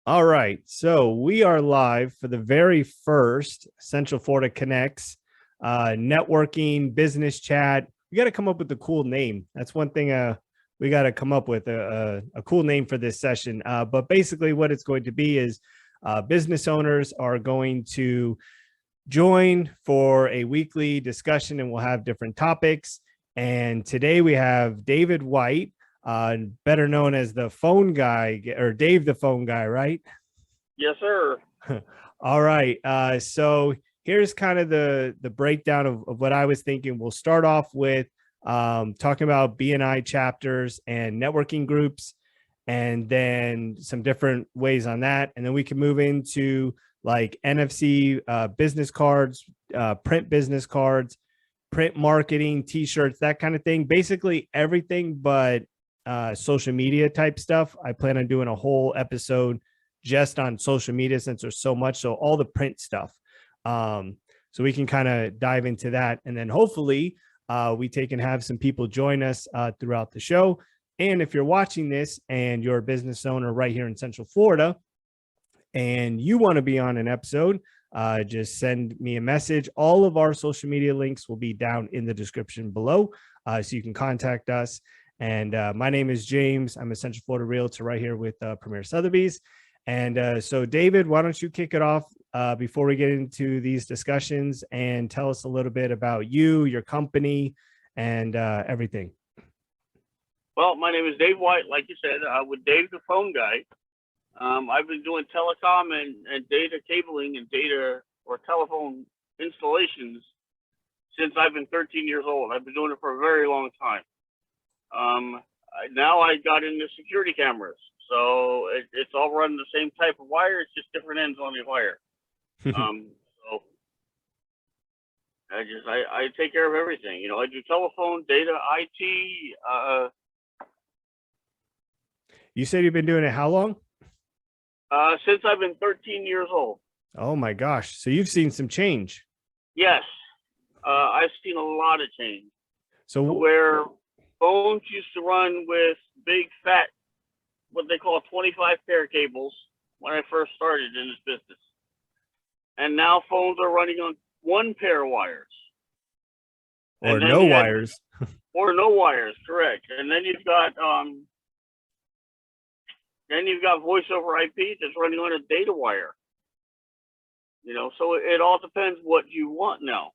All right. So we are live for the very first Central Florida Connects networking business chat. We got to come up with a cool name. That's one thing we got to come up with a cool name for this session. But basically, what it's going to be is business owners are going to join for a weekly discussion and we'll have different topics. And today we have David White, better known as the phone guy or Dave the phone guy, right? Yes, sir. All right. So here's kind of the breakdown of what I was thinking. We'll start off with talking about BNI chapters and networking groups, and then some different ways on that. And then we can move into like NFC business cards, print business cards, print marketing, t-shirts, that kind of thing. Basically everything but social media type stuff. I plan on doing a whole episode just on social media since there's so much. So all the print stuff. So we can kind of dive into that. And then hopefully we can have some people join us throughout the show. And if you're watching this and you're a business owner right here in Central Florida and you want to be on an episode, just send me a message. All of our social media links will be down in the description below, so you can contact us. And my name is James. I'm a Central Florida realtor right here with Premier Sotheby's. And so, David, why don't you kick it off before we get into these discussions and tell us a little bit about you, your company, and everything. Well, my name is Dave White, like you said, with Dave the phone guy. I've been doing telecom and data cabling and data or telephone installations since I've been 13 years old. I've been doing it for a very long time. Now I got into security cameras. So it's all running the same type of wire. It's just different ends on the wire. So I take care of everything. You know, I do telephone, data, IT. You said you've been doing it how long? Since I've been 13 years old. Oh my gosh. So you've seen some change. Yes. I've seen a lot of change. So where phones used to run with big fat, what they call 25 pair cables when I first started in this business. And now phones are running on one pair of wires. Or no wires. Or no wires, correct. And then you've got voice over IP that's running on a data wire. You know, so it all depends what you want now.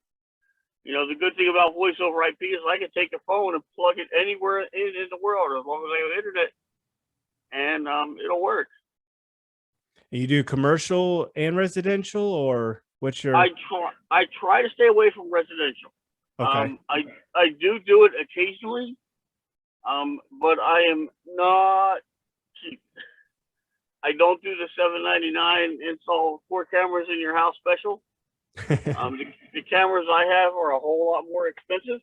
You know, the good thing about voice over IP is I can take a phone and plug it anywhere in the world as long as I have internet, and it'll work. You do commercial and residential, or what's your? I try to stay away from residential. Okay. I do it occasionally, but I am not cheap. I don't do the $7.99 install 4 cameras in your house special. The cameras I have are a whole lot more expensive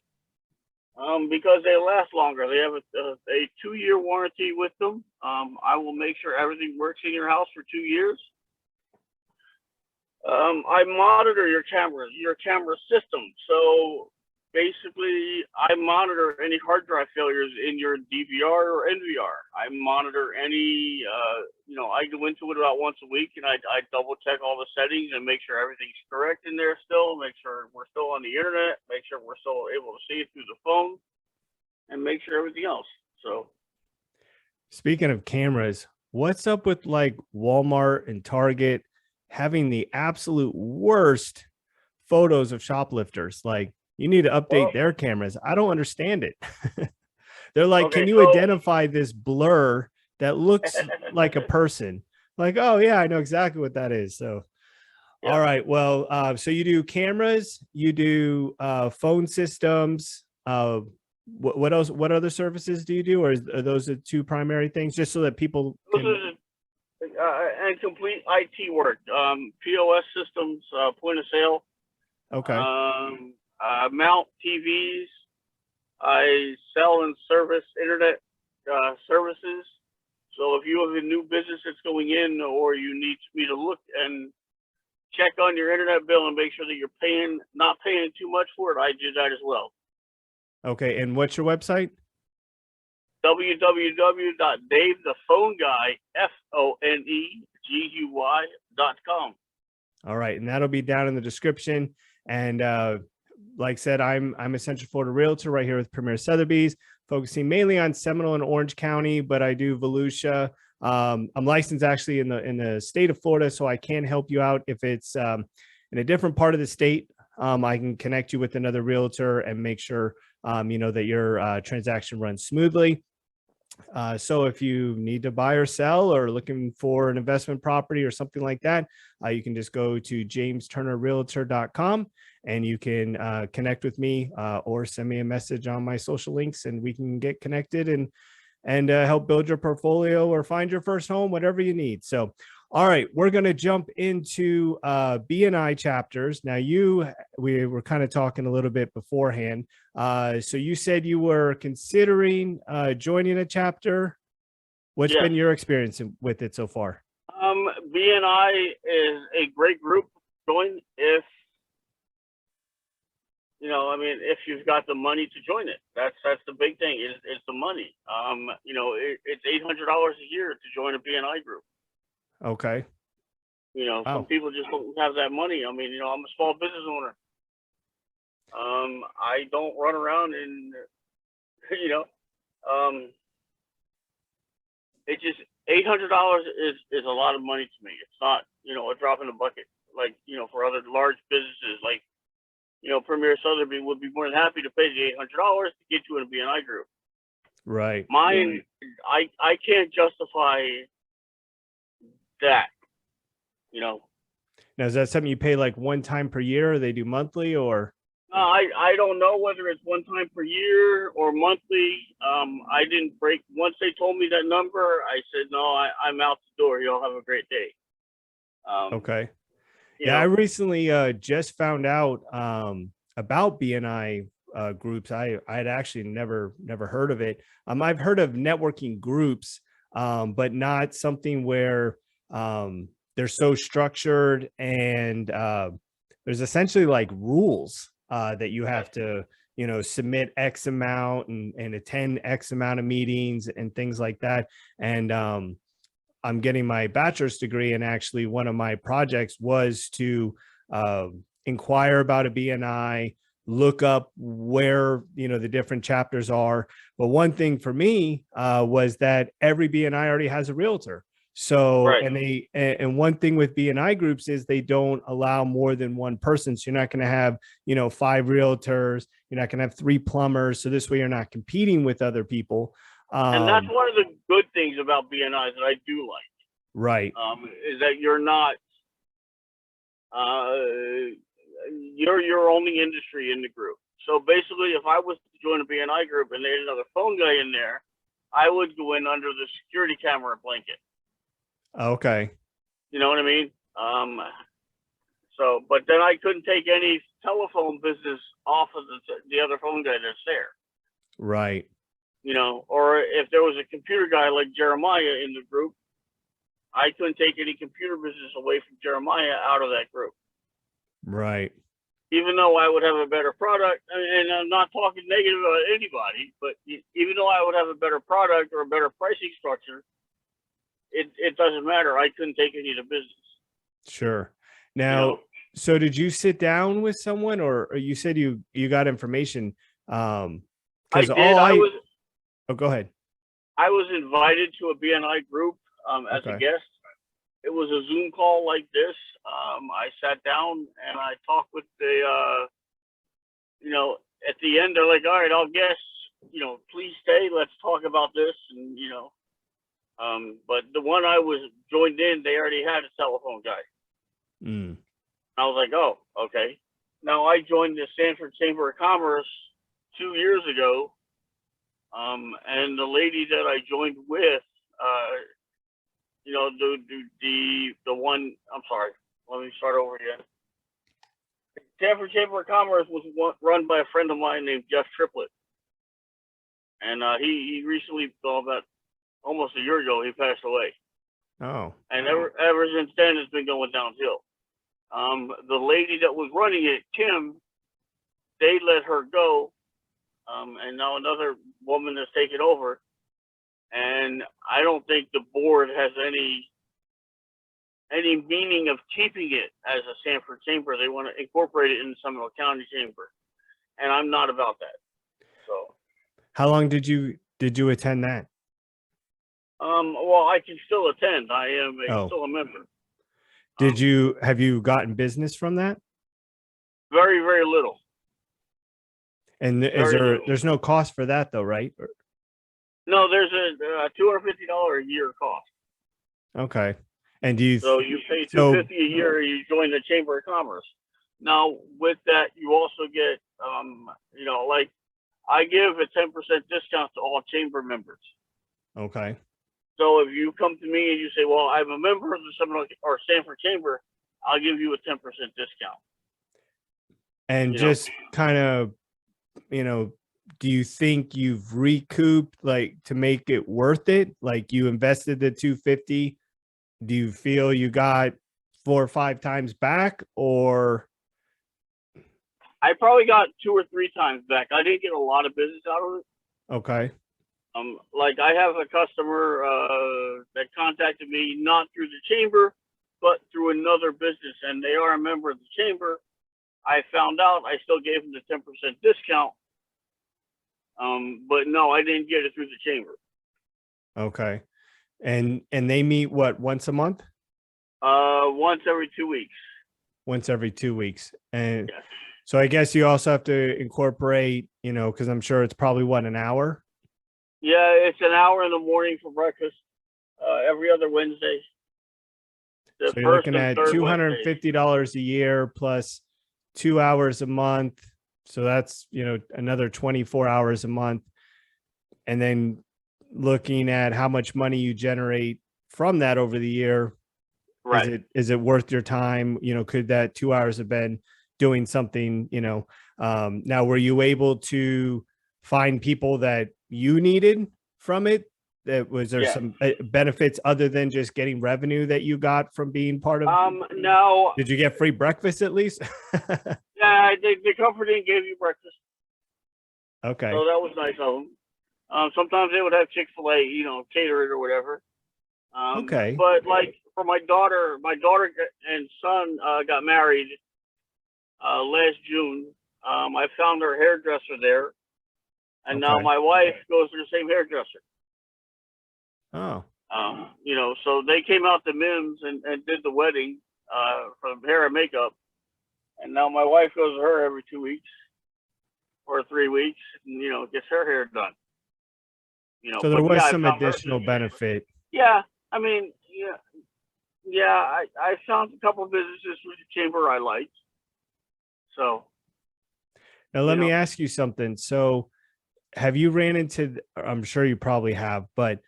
because they last longer. They have a 2-year warranty with them. I will make sure everything works in your house for 2 years. I monitor your camera system. So basically, I monitor any hard drive failures in your DVR or NVR. I monitor any, I go into it about once a week and I double check all the settings and make sure everything's correct in there still, make sure we're still on the internet, make sure we're still able to see it through the phone, and make sure everything else. So, speaking of cameras, what's up with like Walmart and Target having the absolute worst photos of shoplifters? Like, you need to update their cameras. I don't understand it. They're like, okay, can you identify this blur that looks like a person? Like, oh yeah, I know exactly what that is. So, yeah. All right. Well, so you do cameras, you do phone systems. What else? What other services do you do? Or are those the 2 primary things, just so that people can... and complete IT work, POS systems, point of sale. Okay. Mount TVs. I sell and service internet services. So if you have a new business that's going in, or you need me to look and check on your internet bill and make sure that you're not paying too much for it, I do that as well. Okay, and what's your website? www.davethePhoneGuy, BNIGUY.com. All right, and that'll be down in the description. And like I said, I'm Essential Florida Realtor right here with Premier Sotheby's, focusing mainly on Seminole and Orange County, but I do Volusia. I'm licensed actually in the state of Florida, so I can help you out if it's in a different part of the state. I can connect you with another realtor and make sure that your transaction runs smoothly. So if you need to buy or sell or looking for an investment property or something like that, you can just go to jamesturnerrealtor.com and you can connect with me or send me a message on my social links, and we can get connected and help build your portfolio or find your first home, whatever you need. So, all right, we're going to jump into BNI chapters. Now, we were kind of talking a little bit beforehand. So you said you were considering joining a chapter. What's been your experience with it so far? BNI is a great group to join if, if you've got the money to join it. That's the big thing is the money. It's $800 a year to join a BNI group. Okay. Some people just don't have that money. I'm a small business owner. I don't run around and, it's just $800 is a lot of money to me. It's not, a drop in the bucket, like, for other large businesses, like, Premier Sotheby would be more than happy to pay the $800 to get you in a BNI group. Right. Mine, I can't justify that, Now, is that something you pay like one time per year, or they do monthly, or? I don't know whether it's one time per year or monthly. I didn't break. Once they told me that number, I said, no, I'm out the door. Y'all have a great day. Okay. Yeah, I recently just found out about BNI groups. I had actually never heard of it. I've heard of networking groups, but not something where they're so structured and there's essentially like rules that you have to, submit X amount and attend X amount of meetings and things like that. And I'm getting my bachelor's degree, and actually one of my projects was to inquire about a BNI, look up where, the different chapters are. But one thing for me was that every BNI already has a realtor. So, right. And one thing with BNI groups is they don't allow more than one person. So you're not going to have, 5 realtors. You're not going to have 3 plumbers. So this way you're not competing with other people. And that's one of the good things about BNI that I do like. Right. Is that you're not, you're your only industry in the group. So basically, if I was to join a BNI group and they had another phone guy in there, I would go in under the security camera blanket. Okay. You know what I mean? But then I couldn't take any telephone business off of the other phone guy that's there. Right. Or if there was a computer guy like Jeremiah in the group, I couldn't take any computer business away from Jeremiah out of that group. Right. Even though I would have a better product, and I'm not talking negative about anybody, but even though I would have a better product or a better pricing structure, it doesn't matter. I couldn't take any of the business. Sure. Now, so did you sit down with someone, or you said you got information? I did. Oh, go ahead. I was invited to a BNI group as a guest. It was a Zoom call like this. I sat down and I talked with the, at the end, they're like, all right, I'll guess, please stay. Let's talk about this. And, but the one I was joined in, they already had a telephone guy. I was like, oh, okay. Now I joined the Sanford Chamber of Commerce 2 years ago. And the lady that I joined with, the one, I'm sorry, let me start over again. Sanford Chamber of Commerce was run by a friend of mine named Jeff Triplett. And he recently, about almost a year ago, he passed away. Oh. And ever since then, it's been going downhill. The lady that was running it, Kim, they let her go. And now another woman has taken over. And I don't think the board has any any meaning of keeping it as a Sanford chamber. They want to incorporate it in the Seminole County Chamber, and I'm not about that. So, how long did you attend that? well, I can still attend. I am still a member. Have you gotten business from that? Very, very little. And there's no cost for that though, right? No, there's a $250 a year cost. Okay. And so you pay $250 a year, you join the Chamber of Commerce. Now with that, you also get, like I give a 10% discount to all chamber members. Okay. So if you come to me and you say, well, I'm a member of the Seminole or Sanford Chamber, I'll give you a 10% discount. And just kind of, do you think you've recouped, like, to make it worth it? Like, you invested the $250. Do you feel you got 4 or 5 times back, or? I probably got 2 or 3 times back. I didn't get a lot of business out of it. Okay. Like I have a customer that contacted me not through the chamber, but through another business, and they are a member of the chamber. I found out, I still gave them the 10% discount. But no, I didn't get it through the chamber. Okay. And they meet what, once a month? Once every 2 weeks. Once every 2 weeks. And yes. So I guess you also have to incorporate, because I'm sure it's probably an hour. Yeah, it's an hour in the morning for breakfast, every other Wednesday. So you're looking at $250 a year plus 2 hours a month. So that's, another 24 hours a month. And then looking at how much money you generate from that over the year. Right. Is it worth your time? Could that 2 hours have been doing something, now, were you able to find people that you needed from it? Was there some benefits other than just getting revenue that you got from being part of? No. Did you get free breakfast at least? Yeah, they comforted and gave you breakfast. Okay. So that was nice of them. Sometimes they would have Chick-fil-A, cater it or whatever. Okay. But like for my daughter and son got married last June. I found her hairdresser there. And now my wife goes to the same hairdresser. Oh. So they came out to Mims and did the wedding from hair and makeup. And now my wife goes to her every 2 weeks or 3 weeks and, gets her hair done. So there was some additional benefit. Yeah. I mean, I found a couple of businesses with the chamber I liked. So. Now let me ask you something. So have you ran into, I'm sure you probably have, but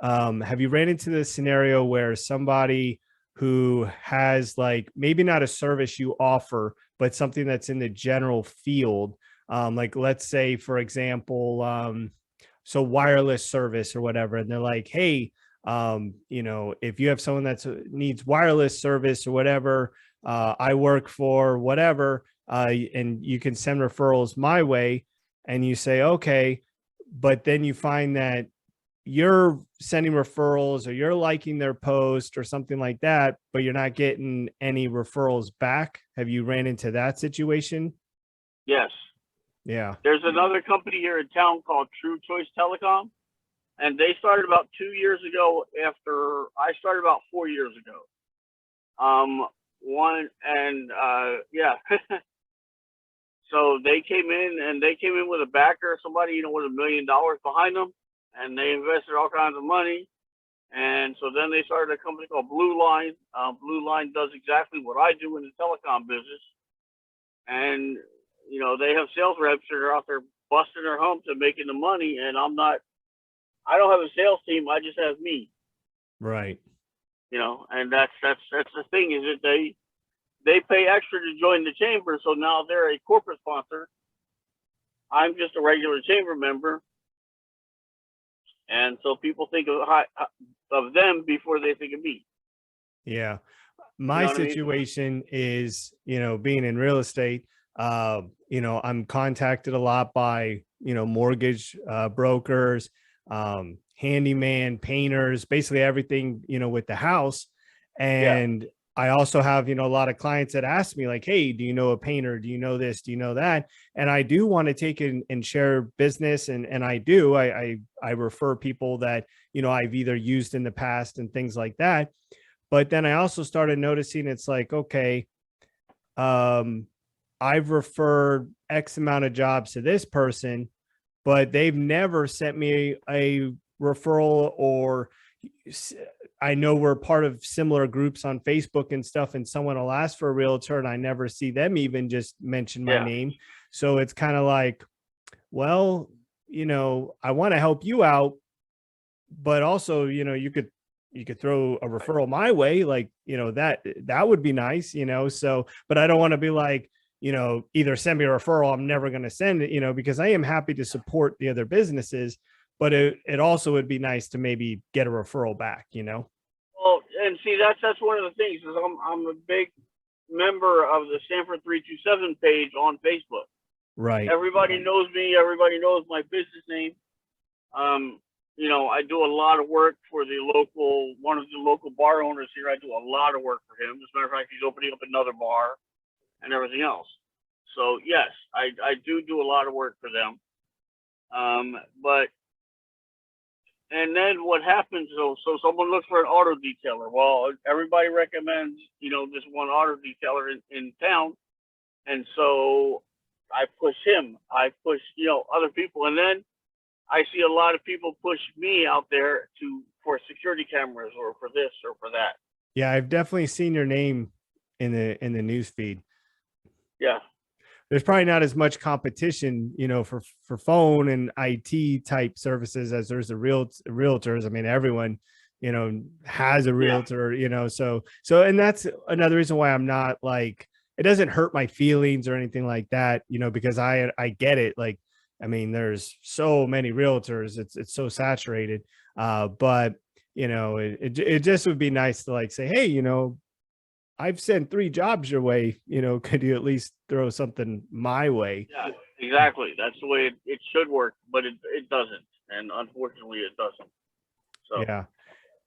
have you ran into the scenario where somebody who has, like, maybe not a service you offer, but something that's in the general field, like, let's say, for example, so wireless service or whatever, and they're like, hey, if you have someone that needs wireless service or whatever, I work for whatever, and you can send referrals my way. And you say, okay, but then you find that you're sending referrals or you're liking their post or something like that, but you're not getting any referrals back. Have you ran into that situation? Yes. Yeah. There's another company here in town called True Choice Telecom, and they started about 2 years ago after I started about 4 years ago. So they came in with a backer, somebody, with $1 million behind them, and they invested all kinds of money. And so then they started a company called Blue Line. Blue Line does exactly what I do in the telecom business. And, they have sales reps that are out there busting their humps and making the money. And I don't have a sales team. I just have me. Right. And that's the thing, is that they pay extra to join the chamber. So now they're a corporate sponsor. I'm just a regular chamber member. And so people think of them before they think of me. Yeah. My situation is, being in real estate, I'm contacted a lot by, mortgage brokers, handyman, painters, basically everything, with the house. And I also have, a lot of clients that ask me like, hey, do you know a painter? Do you know this? Do you know that? And I do want to take and share business. And I do, I refer people that, I've either used in the past and things like that. But then I also started noticing it's like, okay, I've referred X amount of jobs to this person, but they've never sent me a referral, or I know we're part of similar groups on Facebook and stuff, and someone will ask for a realtor and I never see them even just mention my name. So it's kind of like, well, I want to help you out, but also, you could throw a referral my way, like, that would be nice, so, but I don't want to be like, either send me a referral, I'm never going to send it, because I am happy to support the other businesses, but it also would be nice to maybe get a referral back, Well, and see, that's one of the things is I'm a big member of the Stanford 327 page on Facebook. Right. Everybody knows me. Everybody knows my business name. I do a lot of work for one of the local bar owners here. I do a lot of work for him. As a matter of fact, he's opening up another bar and everything else. So yes, I do a lot of work for them. But and then what happens? So someone looks for an auto detailer. Well, everybody recommends this one auto detailer in town, and so I push him. I push other people, and then I see a lot of people push me out there for security cameras or for this or for that. Yeah, I've definitely seen your name in the news feed. Yeah. There's probably not as much competition, for phone and IT type services as there's realtors. I mean, everyone, has a realtor, so, and that's another reason why I'm not like, it doesn't hurt my feelings or anything like that, because I get it. Like, I mean, there's so many realtors, it's so saturated. But it just would be nice to like say, hey, I've sent 3 jobs your way, could you at least throw something my way? Yeah, exactly. That's the way it should work, but it doesn't. And unfortunately it doesn't. So yeah.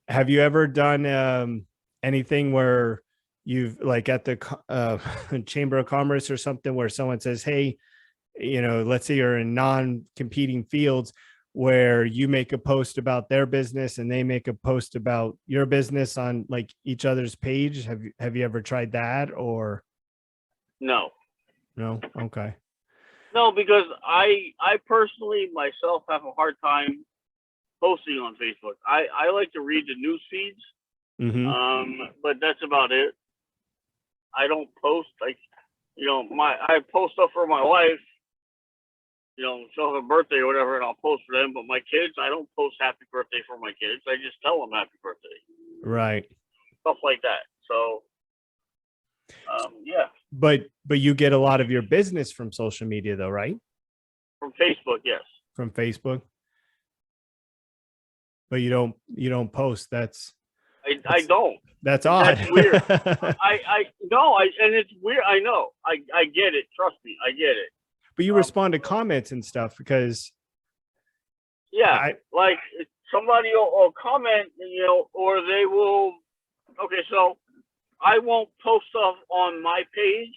Have you ever done anything where you've like at the Chamber of Commerce or something where someone says, hey, let's say you're in non-competing fields, where you make a post about their business and they make a post about your business on like each other's page? Have you ever tried that, or? No. Okay. No, because I personally myself have a hard time posting on Facebook. I like to read the news feeds. But that's about it. I don't post like, I post stuff for my wife, she'll have a birthday or whatever, and I'll post for them. But my kids, I don't post happy birthday for my kids. I just tell them happy birthday. Right. Stuff like that. So, yeah. But you get a lot of your business from social media though, right? From Facebook, yes. From Facebook. But you don't post. I don't. That's odd. That's weird. And it's weird. I know. I get it. Trust me, I get it. But you respond to comments and stuff because. Yeah, like somebody will comment, or they will. Okay, so I won't post stuff on my page,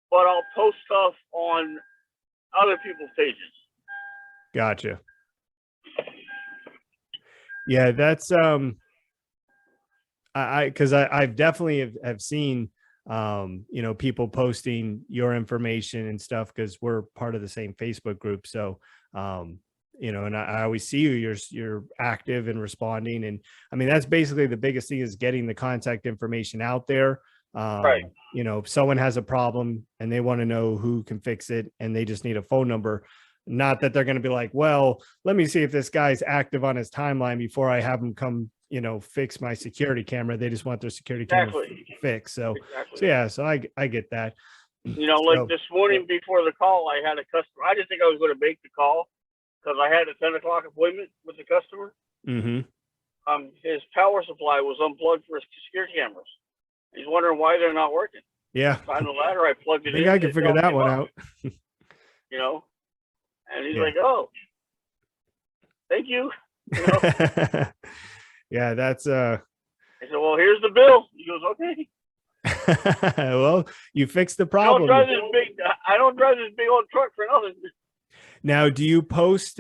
but I'll post stuff on other people's pages. Gotcha. Yeah, that's I've definitely have seen people posting your information and stuff because we're part of the same Facebook group. So and I always see you're active and responding, and I mean that's basically the biggest thing is getting the contact information out there. Right. If someone has a problem and they want to know who can fix it and they just need a phone number, not that they're going to be like, well, let me see if this guy's active on his timeline before I have him come, fix my security camera. They just want their security camera fixed. So, so I get that. Like this morning before the call, I had a customer. I didn't think I was going to make the call because I had a 10 o'clock appointment with the customer. His power supply was unplugged for his security cameras. He's wondering why they're not working. Yeah. Climbed the ladder, I plugged it in. I can figure that one out. And he's like, oh, thank you. Yeah, that's I said, well, well, here's the bill. He goes, okay. Well, you fixed the problem. I don't drive this big old truck for nothing. Now, do you post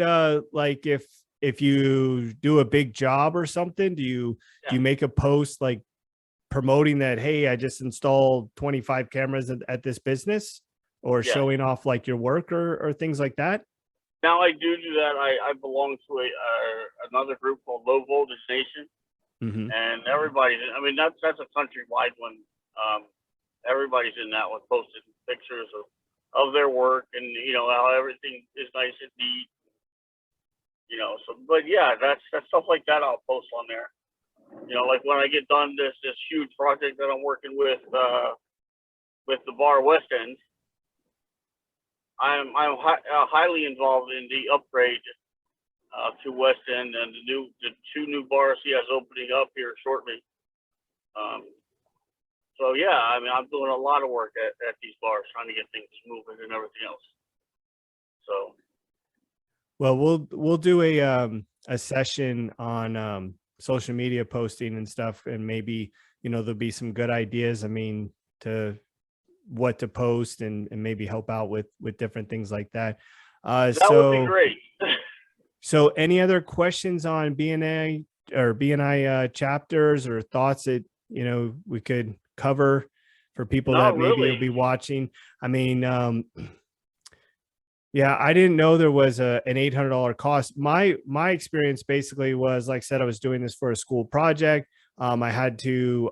like if you do a big job or something, do you make a post like promoting that, hey, I just installed 25 cameras at this business, or showing off like your work or things like that? Now I do that. I belong to another group called Low Voltage Nation, and everybody's. I mean, that's a countrywide one. Everybody's in that one, posting pictures of their work, and how everything is nice and neat. So but yeah, that's stuff like that I'll post on there. Like when I get done this huge project that I'm working with the bar West End. I'm highly involved in the upgrade to West End and the two new bars he has opening up here shortly. So yeah, I mean, I'm doing a lot of work at these bars, trying to get things moving and everything else. So, well, we'll do a session on social media posting and stuff, and maybe there'll be some good ideas. I mean, to what to post and maybe help out with different things like that. That would be great. So any other questions on BNI or BNI chapters, or thoughts that we could cover for people that maybe will be watching? I mean, yeah, I didn't know there was an $800 cost. My experience basically was, like I said, I was doing this for a school project. I had to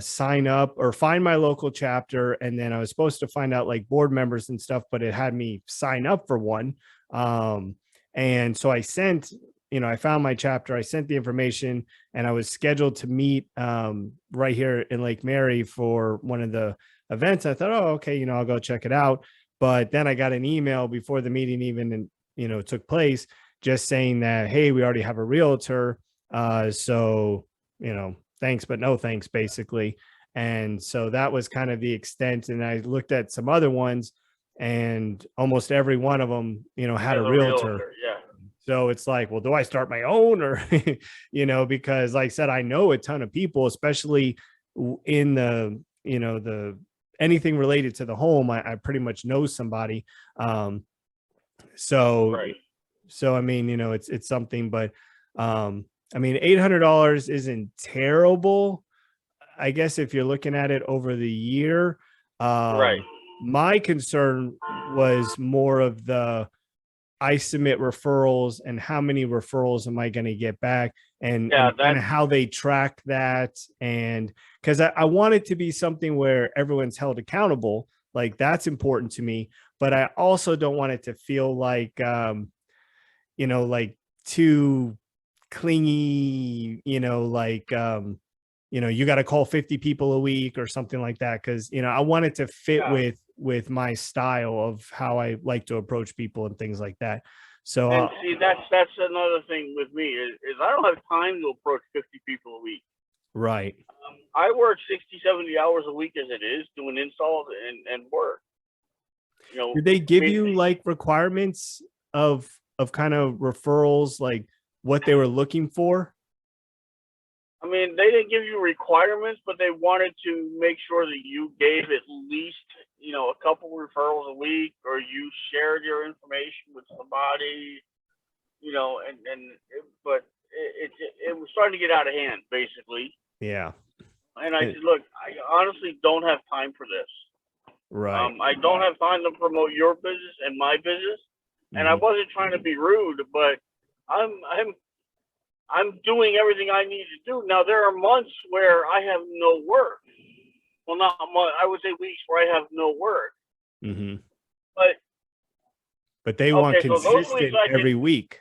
sign up or find my local chapter, and then I was supposed to find out like board members and stuff, but it had me sign up for one. And so I sent, I found my chapter, I sent the information, and I was scheduled to meet right here in Lake Mary for one of the events. I thought, oh, okay, I'll go check it out. But then I got an email before the meeting even took place, just saying that, hey, we already have a realtor. So, thanks, but no thanks, basically. And so that was kind of the extent. And I looked at some other ones, and almost every one of them, had a realtor. Yeah. So it's like, well, do I start my own, or, because like I said, I know a ton of people, especially in the, anything related to the home. I pretty much know somebody. So I mean, it's something, but, I mean, $800 isn't terrible, I guess, if you're looking at it over the year. My concern was more of I submit referrals, and how many referrals am I going to get back, and how they track that. And because I want it to be something where everyone's held accountable, like that's important to me. But I also don't want it to feel like, like too clingy, you got to call 50 people a week or something like that. Cause I want it to fit with my style of how I like to approach people and things like that. So and see, that's another thing with me is I don't have time to approach 50 people a week. Right. I work 60, 70 hours a week as it is, doing installs and work. Did they give you like requirements of kind of referrals, like what they were looking for? I mean, they didn't give you requirements, but they wanted to make sure that you gave at least, a couple referrals a week, or you shared your information with somebody, but it was starting to get out of hand, basically. Yeah. And I said, look, I honestly don't have time for this. Right. I don't have time to promote your business and my business. And I wasn't trying to be rude, but I'm doing everything I need to do. Now, there are months where I have no work. Well, not months, I would say weeks where I have no work. But they want consistent every week.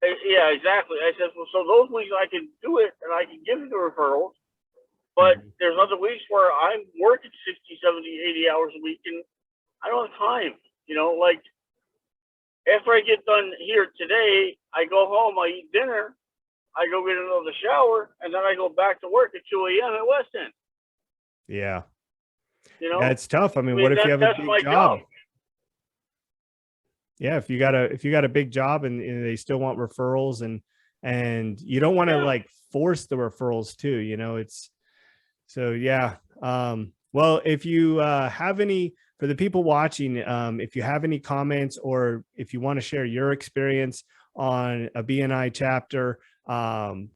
Yeah, exactly. I said, well, so those weeks I can do it and I can give you the referrals. But there's other weeks where I'm working 60, 70, 80 hours a week, and I don't have time. Like after I get done here today, I go home, I eat dinner, I go get another shower, and then I go back to work at 2 a.m. at West End. Yeah. Yeah, it's tough. I mean, what if you have a big job? Yeah, if you got a big job and they still want referrals, and and you don't want to Yeah. like force the referrals too, it's so, yeah. Well, if you have any, for the people watching, if you have any comments or if you want to share your experience on a BNI chapter,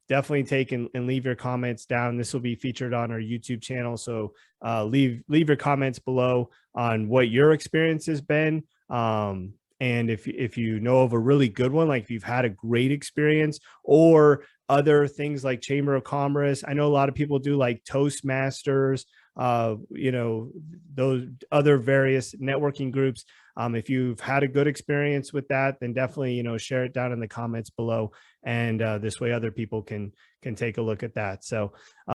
definitely take and leave your comments down. This will be featured on our YouTube channel. So leave your comments below on what your experience has been. And if you know of a really good one, like if you've had a great experience, or other things like Chamber of Commerce. I know a lot of people do like Toastmasters, those other various networking groups. If you've had a good experience with that, then definitely, share it down in the comments below. And this way other people can take a look at that. So